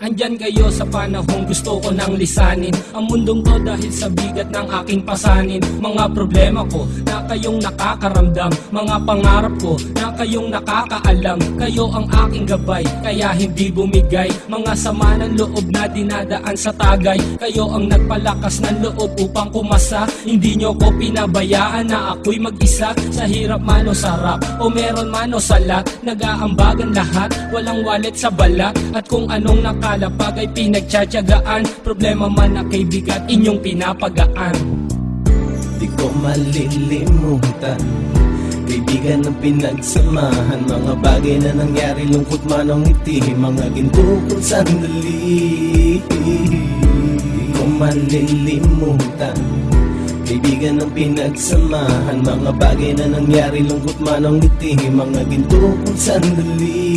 Andyan kayo sa panahong gusto ko nang lisanin ang mundong to dahil sa bigat ng aking pasanin. Mga problema ko na kayong nakakaramdam, mga pangarap ko na kayong nakakaalam. Kayo ang aking gabay, kaya hindi bumigay. Mga sama ng loob na dinadaan sa tagay, kayo ang nagpalakas ng loob upang kumasa. Hindi nyo ko pinabayaan na ako'y mag-isa. Sa hirap man o sarap, o meron man o salat, nag-aambagan lahat, walang wallet sa balat. At kung anong nakalapag ay pinagtsatsagaan, problema man na kay bigat, inyong pinapagaan. Di ko malilimutan, kaibigan ng pinagsamahan, mga bagay na nangyari, lungkot man o ngiti, mga ginto kong sandali. Di ko malilimutan, kaibigan ng pinagsamahan, mga bagay na nangyari, lungkot man o ngiti, mga ginto kong sandali.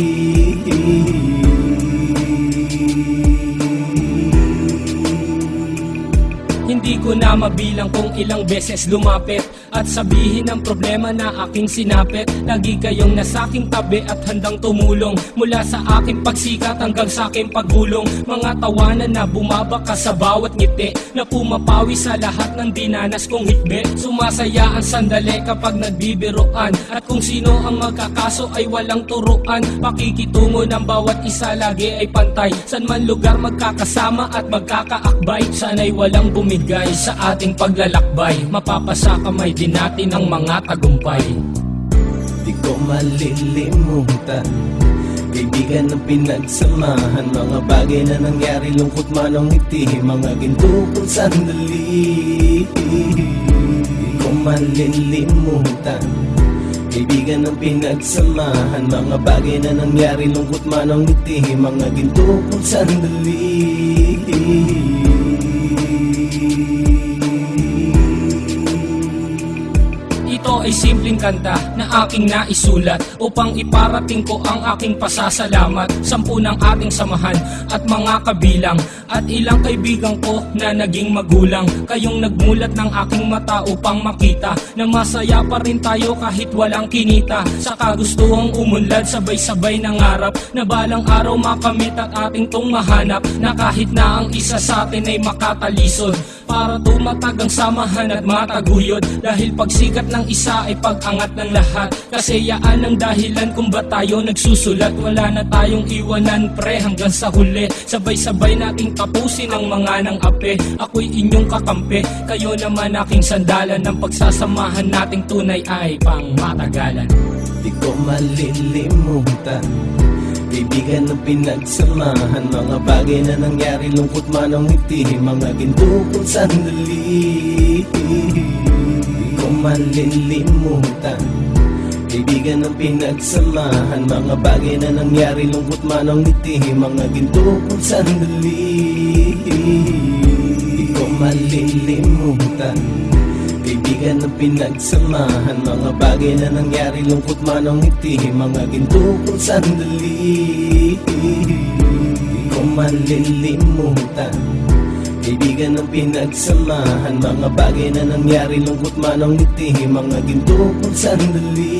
Hindi ko na mabilang kung ilang beses lumapit at sabihin ang problema na aking sinapit. Lagi kayong nasa aking tabi at handang tumulong, mula sa aking pagsikat hanggang sa aking paggulong. Mga tawanan na bumabaka sa bawat ngiti, na pumapawi sa lahat ng dinanas kong hitbit. Sumasaya ang sandali kapag nagbibiruan, at kung sino ang magkakaso ay walang turuan. Pakikitungo ng bawat isa lagi ay pantay, san man lugar magkakasama at magkakaakbay. Sana'y walang bumigay sa ating paglalakbay, mapapasa kamay din natin ang mga tagumpay. Di ko malilimutan, kaibigan ng pinagsamahan, mga bagay na nangyari, lungkot man o ngiti, mga ginto kong sandali. Di ko malilimutan, kaibigan ng pinagsamahan, mga bagay na nangyari, lungkot man o ngiti, mga ginto kong sandali. Ito ay simpleng kanta na aking naisulat upang iparating ko ang aking pasasalamat. 10 ng ating samahan at mga kabilang, at ilang kaibigan ko na naging magulang. Kayong nagmulat ng aking mata upang makita na masaya pa rin tayo kahit walang kinita. Sa kagustuhang umunlad, sabay-sabay nangarap na balang araw makamit at ating tong mahanap, na kahit na ang isa sa atin ay makatalisod, para tumatag ang samahan at mataguyod. Dahil pagsikat ng isa ay pag-angat ng lahat, kasi yaan ang dahilan kung ba't tayo nagsusulat. Wala na tayong iwanan pre hanggang sa huli, sabay-sabay nating tapusin ang mga ng ape. Ako'y inyong kakampi, kayo naman aking sandalan, ng pagsasamahan nating tunay ay pang matagalan. Di ko malilimutan, kaibigan ng pinagsamahan, mga bagay na nangyari, lungkot man o ngiti, mga ginto kong sandali. Di ko malilimutan, kaibigan ng pinagsamahan, mga bagay na nangyari, lungkot man o ngiti, mga ginto kong sandali. Di ko malilimutan, kaibigan ng pinagsamahan, mga bagay na nangyari, lungkot man o ngiti, mga ginto kong sandali. Di ko malilimutan, kaibigan ng pinagsamahan, mga bagay na nangyari, lungkot man o ngiti, mga ginto kong sandali.